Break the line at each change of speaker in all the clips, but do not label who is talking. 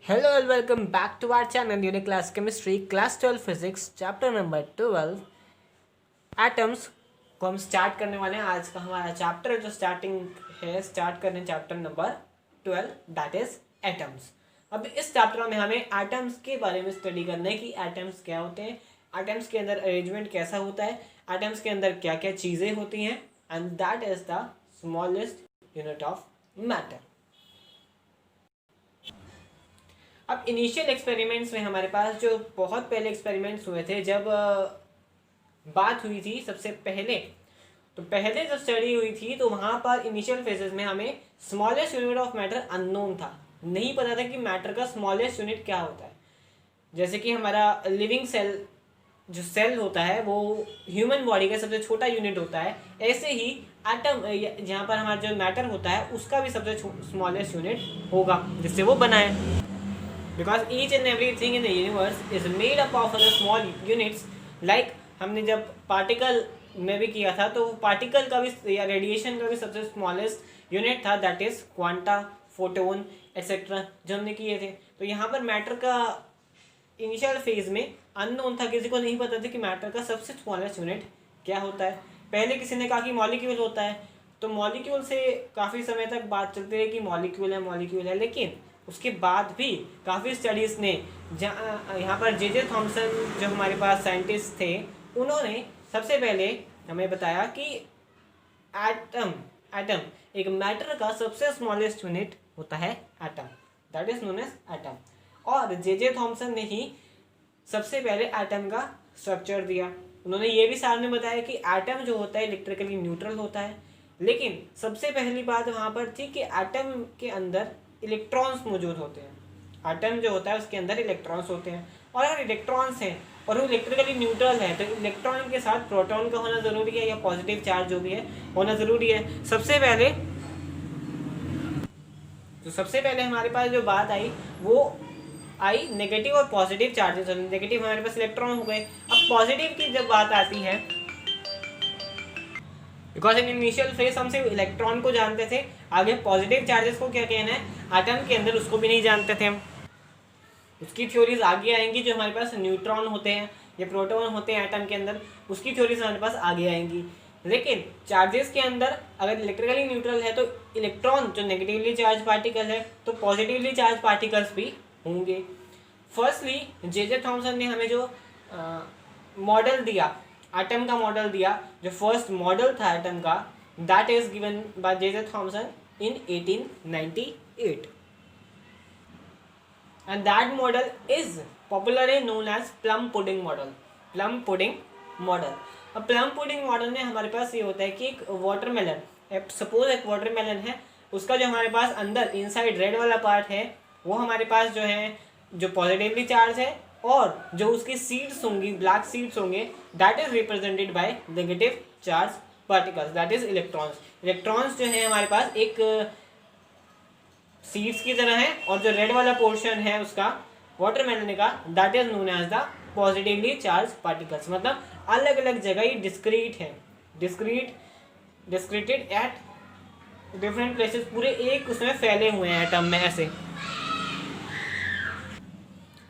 Hello and welcome back to our channel Unit Class Chemistry Class 12 Physics Chapter number 12 Atoms को हम start करने वाले हैं। आज का हमारा चैप्टर जो स्टार्ट करने chapter number 12 that is atoms. अब इस चैप्टर में हमें एटम्स के बारे में स्टडी करना है कि एटम्स क्या होते हैं, एटम्स के अंदर अरेंजमेंट कैसा होता है, एटम्स के अंदर क्या क्या चीज़ें होती हैं and that is the smallest unit of matter. अब इनिशियल एक्सपेरिमेंट्स में हमारे पास जो बहुत पहले एक्सपेरिमेंट्स हुए थे, जब बात हुई थी सबसे पहले, तो पहले जब स्टडी हुई थी तो वहाँ पर इनिशियल फेजेस में हमें smallest unit of matter unknown था, नहीं पता था कि मैटर का स्मॉलेस्ट यूनिट क्या होता है। जैसे कि हमारा लिविंग सेल जो सेल होता है वो ह्यूमन बॉडी का सबसे छोटा यूनिट होता है, ऐसे ही एटम जहाँ पर हमारा जो मैटर होता है उसका भी सबसे स्मॉलेस्ट यूनिट होगा जिससे वो बना है। Because each and everything in the universe is made up of other small units, like हमने जब पार्टिकल में भी किया था तो पार्टिकल का भी या रेडिएशन का भी सबसे स्मॉलेस्ट यूनिट था, that is quanta, photon etcetera जो हमने किए थे। तो यहाँ पर मैटर का इनिशियल फेज में अननोन था, किसी को नहीं पता था कि मैटर का सबसे स्मॉलेस्ट यूनिट क्या होता है। पहले किसी ने कहा कि मॉलिक्यूल होता है, तो मॉलिक्यूल से काफ़ी समय तक बात चलती रही कि मॉलिक्यूल है, लेकिन उसके बाद भी काफ़ी स्टडीज़ ने यहाँ पर जे थॉमसन जो हमारे पास साइंटिस्ट थे, उन्होंने सबसे पहले हमें बताया कि एटम एक मैटर का सबसे स्मॉलेस्ट यूनिट होता है atom, that is known as atom. और जे थॉमसन ने ही सबसे पहले एटम का स्ट्रक्चर दिया। उन्होंने ये भी सामने बताया कि एटम जो होता है इलेक्ट्रिकली न्यूट्रल होता है, लेकिन सबसे पहली बात वहाँ पर थी कि एटम के अंदर इलेक्ट्रॉन्स मौजूद होते हैं। एटम जो होता है उसके अंदर इलेक्ट्रॉन्स होते हैं, और अगर इलेक्ट्रॉन्स हैं और वो इलेक्ट्रिकली न्यूट्रल है तो इलेक्ट्रॉन के साथ प्रोटॉन का होना ज़रूरी है या पॉजिटिव चार्ज जो भी है होना ज़रूरी है। सबसे पहले हमारे पास जो बात आई वो आई नेगेटिव और पॉजिटिव चार्जेस। नेगेटिव हमारे पास इलेक्ट्रॉन हो गए। अब पॉजिटिव की जब बात आती है, बिकॉज इन इनिशियल फेज हम सिर्फ इलेक्ट्रॉन को जानते थे, आगे पॉजिटिव चार्जेस को क्या कहना है एटम के अंदर उसको भी नहीं जानते थे हम। उसकी थ्योरीज आगे आएंगी। जो हमारे पास न्यूट्रॉन होते हैं या प्रोटॉन होते हैं एटम के अंदर, उसकी थ्योरीज हमारे पास आगे आएंगी। लेकिन चार्जेस के अंदर अगर इलेक्ट्रिकली न्यूट्रल है तो इलेक्ट्रॉन जो नेगेटिवली चार्ज पार्टिकल है तो पॉजिटिवली चार्ज पार्टिकल्स भी होंगे। फर्स्टली जे थॉमसन ने हमें जो मॉडल दिया, एटम का मॉडल दिया, जो फर्स्ट मॉडल था एटम का, that is given by J Thomson in 1898 and that model is popularly known as plum pudding model। अब प्लम पुडिंग मॉडल में हमारे पास ये होता है कि एक वाटरमेलन, सपोज एक वाटरमेलन है, उसका जो हमारे पास अंदर इनसाइड रेड वाला पार्ट है वो हमारे पास जो है जो पॉजिटिवली चार्ज है, और जो उसकी सीड्स होंगी, ब्लैक सीड्स होंगे, that is represented by negative charge particles, that is electrons. Electrons जो है हमारे पास एक सीड्स की तरह है, और जो रेड वाला पोर्शन है उसका वाटरमेलन का, that is known as the positively charged particles. मतलब अलग अलग जगह ही डिस्क्रीट है, डिस्क्रीटेड एट डिफरेंट प्लेसेस, पूरे एक उसमें फैले हुए हैं एटम में ऐसे।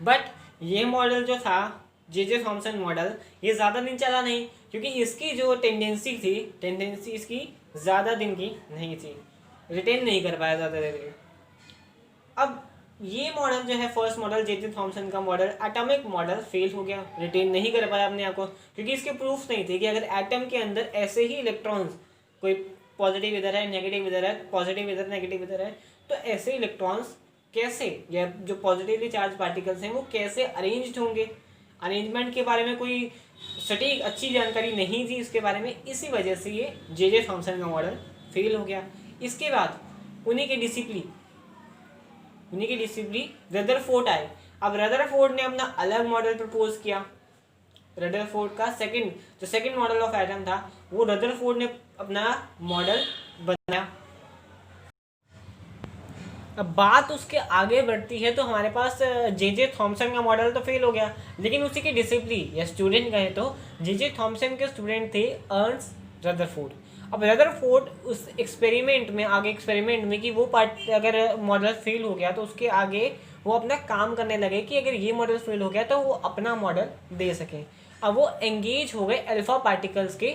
बट ये मॉडल जो था जे थॉमसन मॉडल, ये ज़्यादा दिन चला नहीं, क्योंकि इसकी जो टेंडेंसी इसकी ज़्यादा दिन की नहीं थी, रिटेन नहीं कर पाया ज़्यादा देर। अब ये मॉडल जो है फर्स्ट मॉडल जे थॉमसन का मॉडल, एटॉमिक मॉडल, फेल हो गया, रिटेन नहीं कर पाया अपने आप को, क्योंकि इसके प्रूफ नहीं थे कि अगर एटम के अंदर ऐसे ही इलेक्ट्रॉन्स, कोई पॉजिटिव इधर है, नेगेटिव इधर है, पॉजिटिव इधर, नेगेटिव इधर है, तो ऐसे इलेक्ट्रॉन्स कैसे, या जो पॉजिटिवली चार्ज पार्टिकल्स हैं वो कैसे अरेंज्ड होंगे। अरेंजमेंट के बारे में कोई सटीक अच्छी जानकारी नहीं थी इसके बारे में, इसी वजह से ये जे थॉमसन का मॉडल फेल हो गया। इसके बाद उन्हीं के डिसिप्ली रदरफोर्ड आए। अब रदरफोर्ड ने अपना अलग मॉडल प्रपोज किया। रदरफोर्ड का सेकंड मॉडल ऑफ एटम था, वो रदरफोर्ड ने अपना मॉडल बनाया। अब बात उसके आगे बढ़ती है तो हमारे पास जे थॉमसन का मॉडल तो फेल हो गया, लेकिन उसी के डिसिप्ली या स्टूडेंट कहे तो जे थॉमसन के स्टूडेंट थे अर्न्स्ट रदरफोर्ड। अब रदरफोर्ड उस एक्सपेरिमेंट में आगे एक्सपेरिमेंट में कि वो पार्ट अगर मॉडल फेल हो गया तो उसके आगे वो अपना काम करने लगे कि अगर ये मॉडल फेल हो गया तो वो अपना मॉडल दे सकें। अब वो एंगेज हो गए अल्फा पार्टिकल्स के,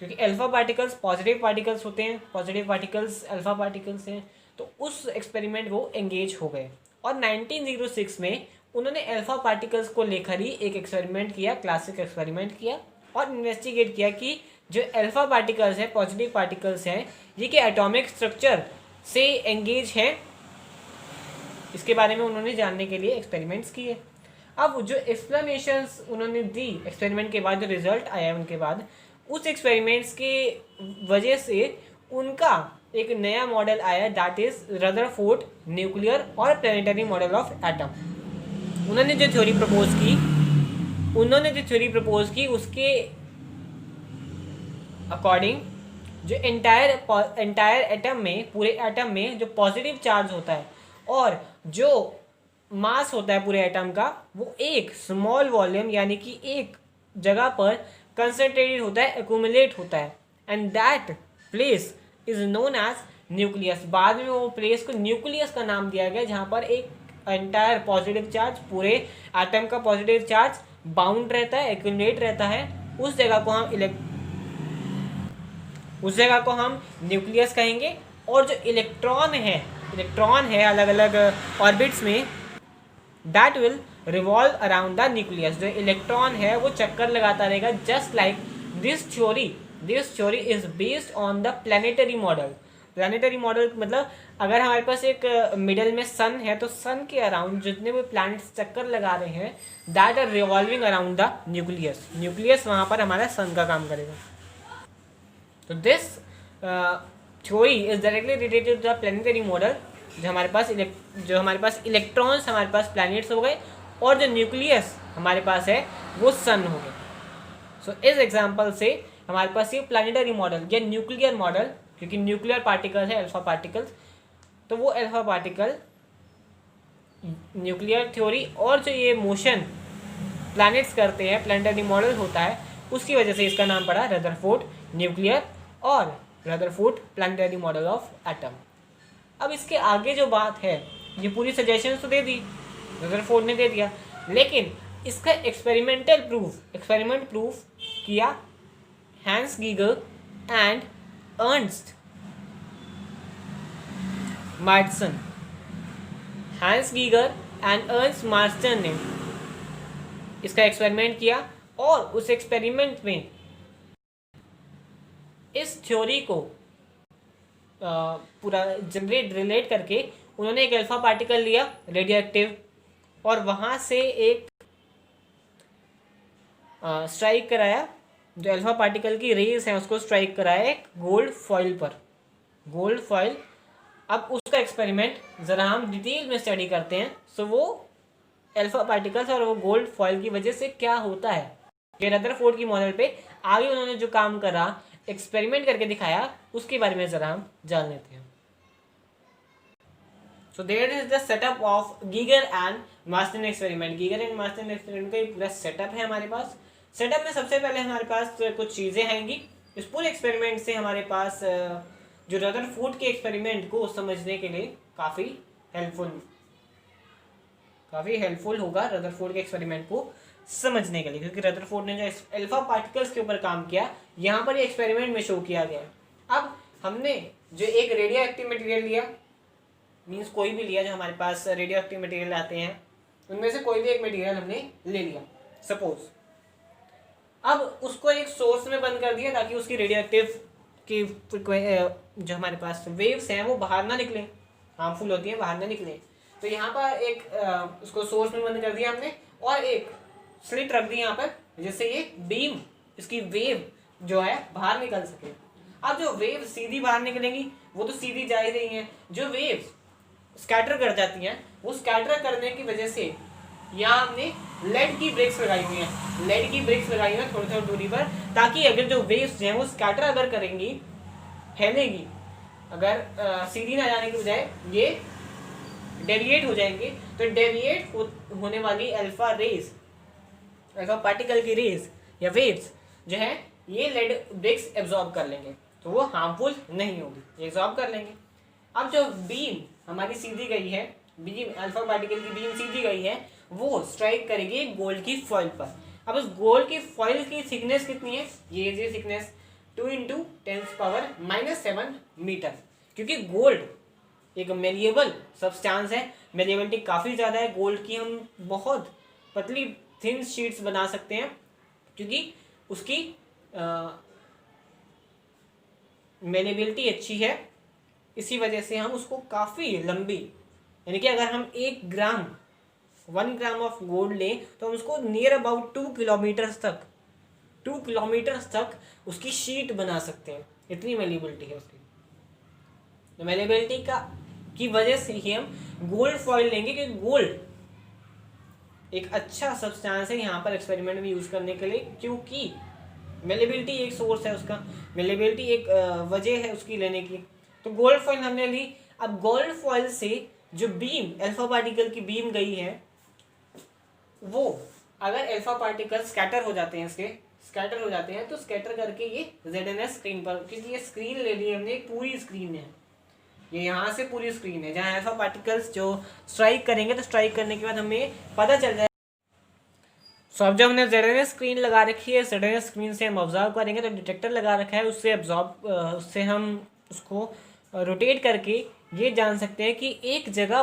क्योंकि अल्फा पार्टिकल्स पॉजिटिव पार्टिकल्स होते हैं, पॉजिटिव पार्टिकल्स अल्फा पार्टिकल्स हैं, तो उस एक्सपेरिमेंट वो एंगेज हो गए। और 1906 में उन्होंने अल्फा पार्टिकल्स को लेकर ही एक एक्सपेरिमेंट किया, क्लासिक एक्सपेरिमेंट किया और इन्वेस्टिगेट किया कि जो अल्फा पार्टिकल्स हैं, पॉजिटिव पार्टिकल्स हैं, ये के एटॉमिक स्ट्रक्चर से एंगेज हैं, इसके बारे में उन्होंने जानने के लिए एक्सपेरिमेंट्स किए। अब जो एक्सप्लेनेशंस उन्होंने दी एक्सपेरिमेंट के बाद, जो रिजल्ट आया उनके बाद, उस एक्सपेरिमेंट्स के वजह से उनका एक नया मॉडल आया, दैट इज रदरफोर्ड न्यूक्लियर और प्लैनेटरी मॉडल ऑफ एटम। उन्होंने जो थ्योरी प्रपोज की उसके अकॉर्डिंग जो एंटायर एटम में, पूरे एटम में जो पॉजिटिव चार्ज होता है और जो मास होता है पूरे एटम का, वो एक स्मॉल वॉल्यूम यानी कि एक जगह पर कंसंट्रेटेड होता है, एक्यूमुलेट होता है, and that place is known as nucleus. बाद में वो प्लेस को न्यूक्लियस का नाम दिया गया, जहाँ पर एक एंटायर पॉजिटिव चार्ज, पूरे एटम का पॉजिटिव चार्ज बाउंड रहता है, एक्यूमुलेट रहता है। उस जगह को हम न्यूक्लियस कहेंगे। और जो इलेक्ट्रॉन है अलग अलग ऑर्बिट्स में, that will revolve around the nucleus. जो इलेक्ट्रॉन है वो चक्कर लगाता रहेगा, just like this theory is based on the planetary model. Planetary model मतलब अगर हमारे पास एक मिडल में सन है, तो सन के अराउंड जितने भी प्लैनेट्स चक्कर लगा रहे हैं, that are revolving around the nucleus वहाँ पर हमारा सन का काम करेगा। तो this theory is directly related to the planetary model. जो हमारे पास इलेक्ट्रॉन्स, हमारे पास प्लैनेट्स हो गए, और जो न्यूक्लियस हमारे पास है वो सन हो गए। सो इस एग्जांपल से हमारे पास ये प्लैनेटरी मॉडल या न्यूक्लियर मॉडल, क्योंकि न्यूक्लियर पार्टिकल है अल्फा पार्टिकल्स, तो वो अल्फा पार्टिकल न्यूक्लियर थ्योरी और जो ये मोशन प्लैनेट्स करते हैं, प्लैनेटरी मॉडल होता है, उसकी वजह से इसका नाम पड़ा रदरफोर्ड न्यूक्लियर और Rutherford planetary model of atom. अब इसके आगे जो बात है, ये पूरी सजेशंस तो दे दी, रदरफोर्ड ने दे दिया, लेकिन इसका एक्सपेरिमेंट प्रूफ किया Hans Geiger and Ernest Marsden. Hans Geiger and Ernest Marsden ने इसका एक्सपेरिमेंट किया, और उस एक्सपेरिमेंट में इस थ्योरी को पूरा रिलेट करके उन्होंने एक अल्फा पार्टिकल लिया रेडियो एक्टिव, और वहाँ से एक स्ट्राइक कराया, जो अल्फा पार्टिकल की रेस है उसको स्ट्राइक कराया एक गोल्ड फॉइल पर, गोल्ड फॉइल। अब उसका एक्सपेरिमेंट ज़रा हम डिटेल में स्टडी करते हैं। सो वो अल्फा पार्टिकल्स और वो गोल्ड फॉइल की वजह से क्या होता है, ये रदरफोर्ड की मॉडल पे आगे उन्होंने जो काम करा, एक्सपेरिमेंट करके दिखाया, उसके बारे में ज़रा हम जान लेते हैं। So there is the setup of Geiger and Marsden experiment. Geiger and Marsden experiment का पूरा सेटअप है हमारे पास। सेटअप में सबसे पहले हमारे पास कुछ चीज़ें आएंगी। इस पूरे एक्सपेरिमेंट से हमारे पास जो रदरफोर्ड के एक्सपेरिमेंट को समझने के लिए काफ़ी हेल्पफुल होगा रदरफोर्ड के एक्सपेरिमेंट को समझने के लिए, क्योंकि रदरफोर्ड ने जो अल्फा पार्टिकल्स के ऊपर काम किया, यहाँ पर ये एक्सपेरिमेंट में शो किया गया। अब हमने जो एक रेडियो एक्टिव मटेरियल लिया, मीन्स कोई भी लिया, जो हमारे पास रेडियो एक्टिव मटेरियल आते हैं उनमें से कोई भी एक मटेरियल हमने ले लिया सपोज। अब उसको एक सोर्स में बंद कर दिया ताकि उसकी रेडियो एक्टिव की जो हमारे पास वेव्स हैं वो बाहर ना निकले, हार्मफुल होती है, बाहर ना निकले। तो यहाँ पर एक उसको सोर्स में बंद कर दिया हमने, और एक स्लिट रख दी यहाँ पर, जिससे ये बीम, इसकी वेव जो है बाहर निकल सके। अब जो वेव सीधी बाहर निकलेंगी वो तो सीधी जा ही रही हैं, जो वेव्स स्कैटर कर जाती हैं, वो स्कैटर करने की वजह से यहाँ हमने लेड की ब्रेक्स लगाई हुई हैं, लेड की ब्रेक्स लगाई हुई हैं थोड़ी थोड़ी दूरी पर, ताकि अगर जो वेव्स हैं वो स्कैटर अगर करेंगी, फैलेंगी, अगर सीधी ना जाने की बजाय ये डेविएट हो जाएंगे, तो डेविएट होने वाली अल्फा पार्टिकल की रेज या वेव्स जो है ये लेड ब्रिक्स एब्जॉर्ब कर लेंगे, तो वो हार्मफुल नहीं होगी, ये एब्जॉर्ब कर लेंगे। अब जो बीम हमारी सीधी गई है, बीम अल्फा पार्टिकल की बीम सीधी गई है, वो स्ट्राइक करेगी गोल्ड की फॉइल पर। अब उस गोल्ड की फॉइल की थिकनेस कितनी है, ये थिकनेस 2 × 10⁻⁻7 मीटर, क्योंकि गोल्ड एक मेलिएबल सब्सटेंस है, मेलिएबिलिटी काफ़ी ज़्यादा है गोल्ड की, हम बहुत पतली थिन शीट्स बना सकते हैं क्योंकि उसकी मेलिएबिलिटी अच्छी है। इसी वजह से हम उसको काफ़ी लंबी, यानी कि अगर हम 1 ग्राम ऑफ गोल्ड लें तो हम उसको नियर अबाउट 2 किलोमीटर तक उसकी शीट बना सकते हैं, इतनी मेलिएबिलिटी है उसकी। तो मेलिएबिलिटी की वजह से ही हम गोल्ड फॉइल लेंगे, क्योंकि गोल्ड एक अच्छा सब्सटेंस है यहाँ पर एक्सपेरिमेंट में यूज़ करने के लिए, क्योंकि मेलिएबिलिटी एक सोर्स है उसका, मेलिएबिलिटी एक वजह है उसकी लेने की। तो गोल्ड फॉइल हमने ली। अब गोल्ड फॉइल से जो बीम अल्फा पार्टिकल की बीम गई है, वो अगर अल्फा पार्टिकल स्कैटर हो जाते हैं तो स्कैटर करके ये ZNS स्क्रीन पर, क्योंकि ये स्क्रीन ले ली हमने, एक पूरी स्क्रीन है, ये यहाँ से पूरी स्क्रीन है जहाँ अल्फा पार्टिकल्स जो स्ट्राइक करेंगे, तो स्ट्राइक करने के बाद हमें पता चल जाए। सो अब जब हमने ZNS स्क्रीन लगा रखी है, ZNS स्क्रीन से हम ऑब्जर्व करेंगे, तो डिटेक्टर लगा रखा है, उससे हम उसको रोटेट करके ये जान सकते हैं कि एक जगह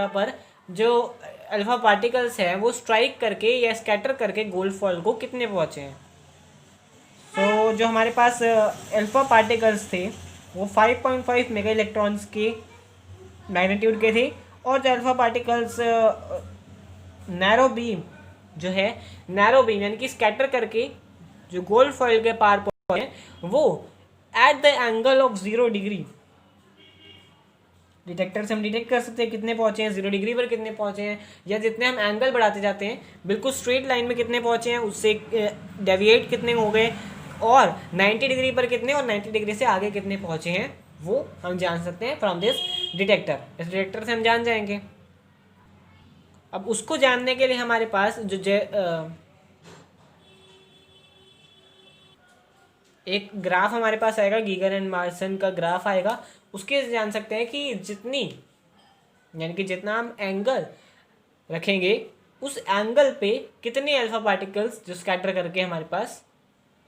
पर जो अल्फा पार्टिकल्स हैं वो स्ट्राइक करके या स्कैटर करके गोल्ड फॉइल को कितने पहुँचे हैं। तो जो हमारे पास अल्फा पार्टिकल्स थे वो 5.5 मेगा इलेक्ट्रॉन्स के मैग्नीट्यूड के थे, और जो अल्फा पार्टिकल्स नैरो बीम यानी कि स्कैटर करके जो गोल्ड फॉइल के पार पहुंचे वो at the angle of 0 degree, detector से हम डिटेक्ट कर सकते हैं कितने पहुंचे हैं, 0 डिग्री पर कितने पहुंचे हैं, या जितने हम एंगल बढ़ाते जाते हैं बिल्कुल स्ट्रेट लाइन में कितने पहुंचे हैं, उससे डेविएट कितने हो गए, और 90 डिग्री पर कितने, और 90 डिग्री से आगे कितने पहुंचे हैं, वो हम जान सकते हैं फ्रॉम दिस डिटेक्टर। इस डिटेक्टर से हम जान जाएंगे। अब उसको जानने के लिए हमारे पास एक ग्राफ हमारे पास आएगा, गीगर एंड मार्सन का ग्राफ आएगा, उसके जान सकते हैं कि जितना हम एंगल रखेंगे उस एंगल पे कितने अल्फा पार्टिकल्स जो स्कैटर करके हमारे पास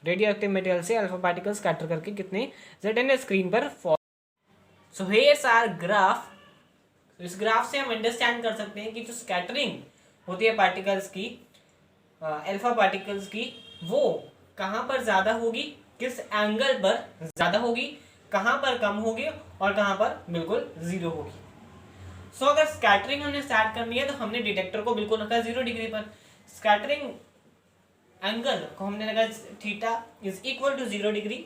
रेडियो एक्टिव मटेरियल से अल्फा पार्टिकल्स स्कैटर करके कितने ZNS स्क्रीन पर fall. So here's our graph. इस ग्राफ से हम अंडरस्टैंड कर सकते हैं कि जो स्कैटरिंग होती है पार्टिकल्स की, अल्फा पार्टिकल्स की, वो कहाँ पर ज़्यादा होगी, किस एंगल पर ज़्यादा होगी, कहाँ पर कम होगी और कहाँ पर बिल्कुल 0 होगी। सो अगर स्कैटरिंग हमने स्टार्ट करनी है तो हमने डिटेक्टर को बिल्कुल रखा 0 डिग्री पर, स्कैटरिंग एंगल को हमने लगा theta is equal to 0 degree.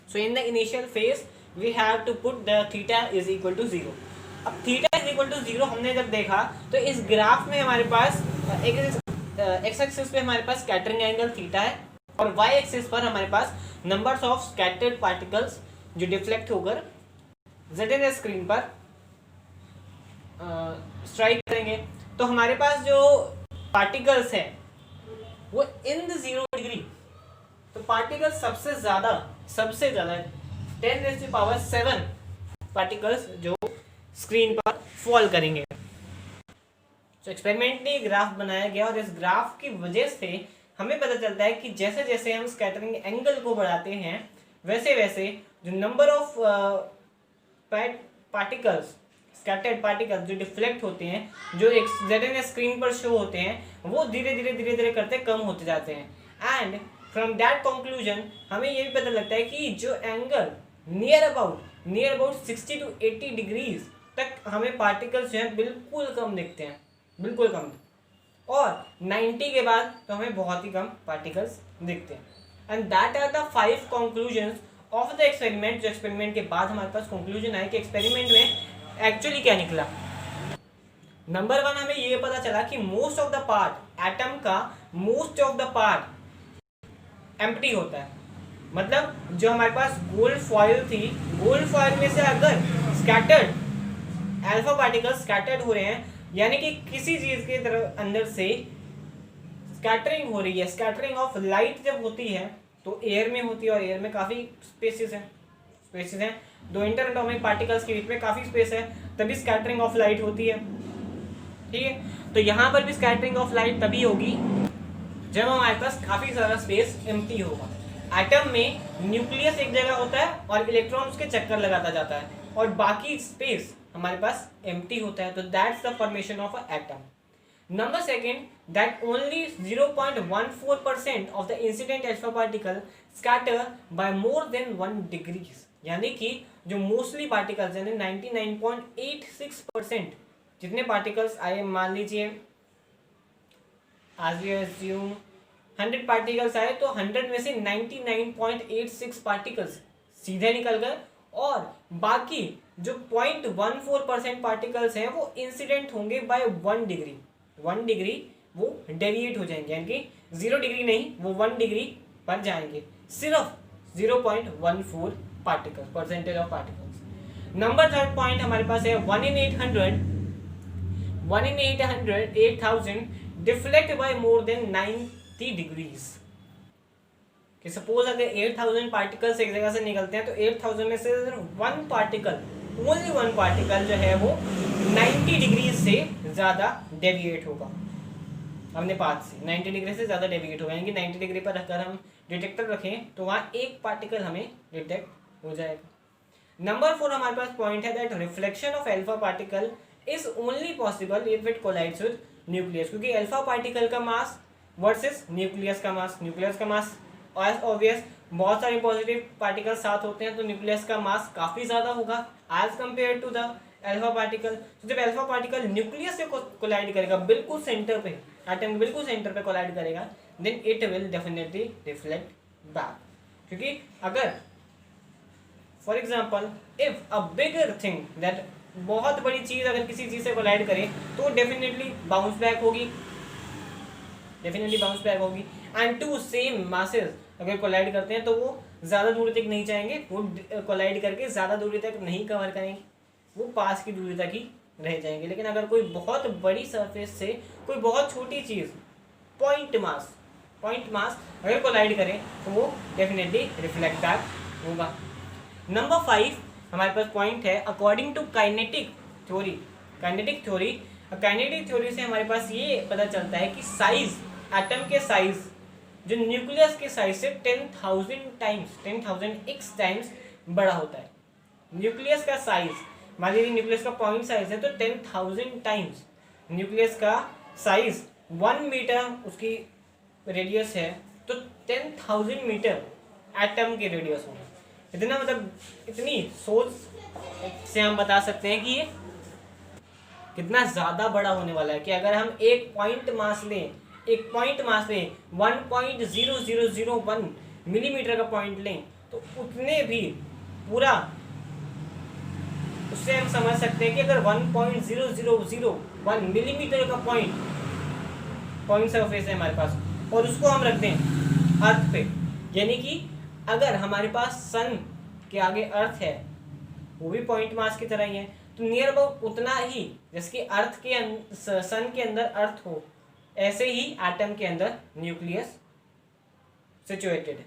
So in the initial phase we have to put the theta is equal to 0। अब थीटा इज इक्वल टू 0 हमने जब देखा तो इस ग्राफ में हमारे पास एक्स एक्सिस पे हमारे पास स्कैटरिंग एंगल थीटा है, और वाई एक्सिस पर हमारे पास नंबर्स ऑफ स्कैटर्ड पार्टिकल्स जो डिफ्लेक्ट होकर ZNS स्क्रीन पर स्ट्राइक करेंगे। तो हमारे पास जो पार्टिकल्स हैं वो इन द 0 डिग्री, तो पार्टिकल्स सबसे ज़्यादा 10⁻⁷ पार्टिकल्स जो स्क्रीन पर फॉल करेंगे। तो एक्सपेरिमेंट में ग्राफ बनाया गया, और इस ग्राफ की वजह से हमें पता चलता है कि जैसे जैसे हम स्कैटरिंग एंगल को बढ़ाते हैं वैसे वैसे जो number of particles, scattered particles जो डिफ्लेक्ट होते हैं, जो एक ZNS स्क्रीन पर शो होते हैं, वो धीरे धीरे करते कम होते जाते हैं। एंड फ्रॉम दैट कंक्लूजन हमें ये भी पता लगता है कि जो angle near about 60 to 80 degrees तक हमें पार्टिकल्स जो हैं बिल्कुल कम दिखते हैं, बिल्कुल कम, और 90 के बाद तो हमें बहुत ही कम पार्टिकल्स दिखते हैं। And that are the 5 conclusions of the experiment. जो एक्सपेरिमेंट के बाद हमारे पास कंक्लूजन आया कि एक्सपेरिमेंट में एक्चुअली क्या निकला। नंबर 1 हमें ये पता चला कि most of the part, atom का most of the part empty होता है। मतलब जो हमारे पास गोल्ड फॉइल थी, गोल्ड फॉइल में से अगर स्कैटर्ड अल्फा पार्टिकल्स स्कैटर्ड हो रहे हैं, यानी कि किसी चीज के तरफ अंदर से स्कैटरिंग हो रही है, स्कैटरिंग ऑफ लाइट जब होती है तो एयर में होती है, और एयर में काफ़ी स्पेसेस हैं, दो इंटर एटॉमिक पार्टिकल्स के बीच में काफ़ी स्पेस है, तभी स्कैटरिंग ऑफ लाइट होती है। ठीक है, तो यहाँ पर भी स्कैटरिंग ऑफ लाइट तभी होगी जब हमारे पास काफ़ी सारा स्पेस एम्प्टी होगा। एटम में न्यूक्लियस एक जगह होता है और इलेक्ट्रॉन उसके चक्कर लगाता जाता है, और बाकी स्पेस हमारे पास एम्प्टी होता है, तो that's the formation of a atom. Number second, that only 0.14% of the incident alpha particle scatter by more than 1 degrees, यानी कि जो मोस्टली पार्टिकल्स यानी 99.86% जितने पार्टिकल्स आए, मान लीजिए आज वी अस्यूम 100 पार्टिकल्स आए तो 100 में से 99.86 पार्टिकल्स सीधे निकल गए, और बाकी जो 0.14% पार्टिकल्स हैं वो इंसिडेंट होंगे बाय 1 डिग्री। 1 डिग्री वो डेविएट हो जाएंगे, यानी कि 0 डिग्री नहीं, वो 1 डिग्री पर जाएंगे, सिर्फ 0.14 particles, percentage of particles. Number third point हमारे पास है 1 in 8,000 deflect by more than 90 degrees. कि सपोज अगर 8,000 पार्टिकल्स एक जगह से निकलते हैं तो 8,000 में से सिर्फ 1 पार्टिकल, ओनली 1 पार्टिकल जो है वो 90 डिग्री से ज़्यादा डेविएट होगा अपने पाथ से, 90 डिग्री से ज़्यादा डेविएट होगा, यानी कि 90 डिग्री पर अगर हम डिटेक्टर रखें तो वहाँ एक पार्टिकल हमें डिटेक्ट हो जाएगा। नंबर 4 हमारे पास पॉइंट है that reflection of alpha particle is only possible if it collides with nucleus, क्योंकि अल्फा पार्टिकल का मास वर्सेस न्यूक्लियस का मास और ऑब्वियस बहुत सारे पॉजिटिव पार्टिकल साथ होते हैं तो न्यूक्लियस का मास काफ़ी ज़्यादा होगा as compare to the alpha particle. तो जब अल्फा पार्टिकल न्यूक्लियस से कोलाइड करेगा, बिल्कुल सेंटर पे, एटम के बिल्कुल सेंटर पे कोलाइड करेगा, then it will definitely reflect back. क्योंकि अगर for example if a bigger thing that, बहुत बड़ी चीज़ अगर किसी चीज़ से कोलाइड करे तो डेफिनेटली बाउंस बैक होगी, एंड टू सेम मासेस अगर कोलाइड करते हैं तो वो ज़्यादा दूरी तक नहीं जाएंगे, वो कोलाइड करके ज़्यादा दूरी तक नहीं कवर करेंगे, वो पास की दूरी तक ही रह जाएंगे। लेकिन अगर कोई बहुत बड़ी सरफेस से कोई बहुत छोटी चीज़ पॉइंट मास अगर कोलाइड करें तो वो डेफिनेटली रिफ्लेक्ट बैक होगा। नंबर 5 हमारे पास पॉइंट है अकॉर्डिंग टू काइनेटिक थ्योरी से हमारे पास ये पता चलता है कि साइज, एटम के साइज जो न्यूक्लियस के साइज से 10,000x टाइम्स बड़ा होता है। न्यूक्लियस का साइज, मान लीजिए न्यूक्लियस का पॉइंट साइज है तो 10,000 टाइम्स न्यूक्लियस का साइज 1 मीटर उसकी रेडियस है तो 10,000 मीटर एटम की रेडियस होगा। इतना मतलब इतनी सोच से हम बता सकते हैं कि ये कितना ज़्यादा बड़ा होने वाला है कि अगर हम एक पॉइंट मास लें 1.0001 मिलीमीटर का पॉइंट लें तो उतने भी पूरा, उससे हम समझ सकते हैं कि अगर 1.0001 मिलीमीटर का पॉइंट सरफेस है हमारे पास और उसको हम रख दें अर्थ पे, यानी कि अगर हमारे पास सन के आगे अर्थ है वो भी पॉइंट मास की तरह ही है, तो नियर अबाउट उतना ही जैसे अर्थ के सन के अंदर अर्थ हो, ऐसे ही एटम के अंदर न्यूक्लियस सिचुएटेड है।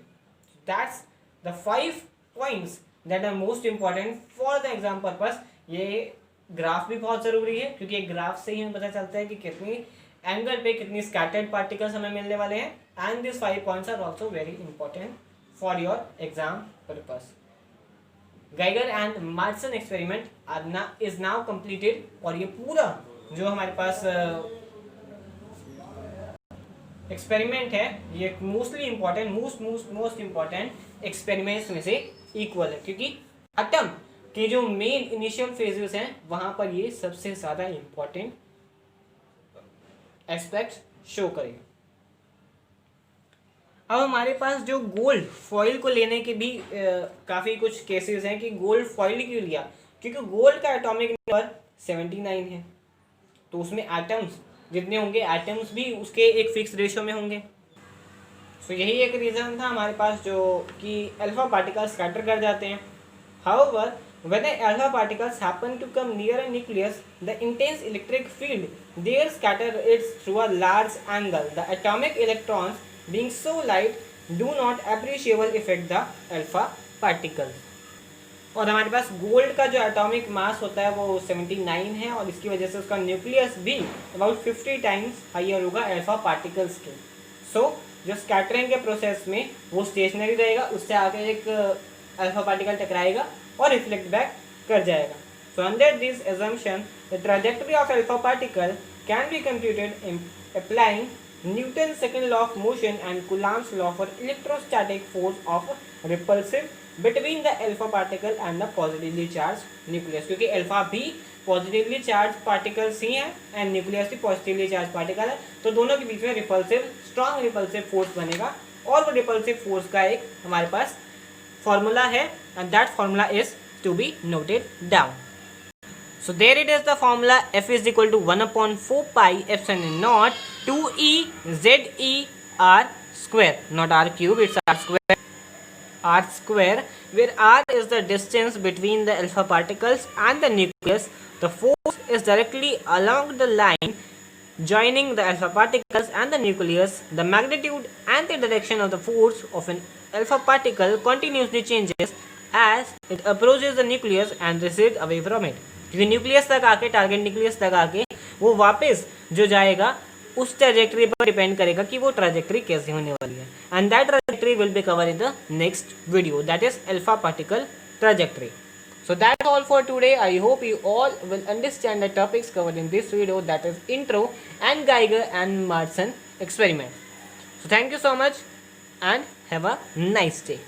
That's the 5 points that are most important for the exam purpose. ये ग्राफ भी बहुत ज़रूरी है क्योंकि एक ग्राफ से ही हमें पता चलता है कि कितनी एंगल पे कितनी स्कैटर्ड पार्टिकल्स हमें मिलने वाले हैं, and this 5 points are also very important for your exam purpose. Geiger and Marsden experiment is now completed, और ये पूरा जो हमारे पास एक्सपेरिमेंट है ये मोस्ट इम्पॉर्टेंट एक्सपेरिमेंट्स में से इक्वल है, क्योंकि एटम के जो मेन इनिशियल फेजेस हैं वहां पर ये सबसे ज़्यादा इम्पॉर्टेंट एस्पेक्ट शो करेगा। अब हमारे पास जो गोल्ड फॉइल को लेने के भी काफ़ी कुछ केसेस हैं कि गोल्ड फॉइल क्यों लिया, क्योंकि गोल्ड का एटॉमिक नंबर 79 है, तो उसमें एटम्स जितने होंगे एटम्स भी उसके एक फिक्स रेशियो में होंगे। तो यही एक रीज़न था हमारे पास जो कि अल्फा पार्टिकल्स स्कैटर कर जाते हैं। However When the alpha particles happen to come near a nucleus, the intense electric field there scatters it through a large angle. The atomic electrons, being so light, do not appreciably affect the alpha particles. और हमारे पास gold का जो atomic mass होता है वो 79 है और इसकी वजह से उसका न्यूक्लियस भी अबाउट 50 टाइम्स हाइयर होगा अल्फा पार्टिकल्स के. सो जो स्कैटरिंग के प्रोसेस में वो स्टेशनरी रहेगा, उससे आगे एक अल्फा पार्टिकल टकराएगा और रिफ्लेक्ट बैक कर जाएगा. So under this assumption the trajectory of alpha particle can be computed applying Newton's second law of motion and Coulomb's law for electrostatic force of repulsive between the alpha particle and the positively charged nucleus. क्योंकि alpha भी positively charged particles ही हैं and nucleus भी positively charge particle है, तो दोनों के बीच में repulsive strong repulsive force बनेगा और वो रिपल्सिव फोर्स का एक हमारे पास फॉर्मूला है and that formula is to be noted down. So there it is the formula. F is equal to 1/4 pi epsilon naught 2e z e r square, not r cube, it's r square. R square, where r is the distance between the alpha particles and the nucleus. The force is directly along the line joining the alpha particles and the nucleus. The magnitude and the direction of the force of an alpha particle continuously changes as it approaches the nucleus and recedes away from it. क्योंकि nucleus तक आके, target nucleus तक आके वो वापस जो जाएगा उस ट्रैजेक्टरी पर डिपेंड करेगा कि वो ट्रैजेक्टरी कैसे होने वाली है. And that trajectory will be cover in the next video, that is alpha particle trajectory. So that's all for today. I hope you all will understand the topics covered in this video, that is intro and Geiger and Marson experiment. So thank you so much and have a nice day.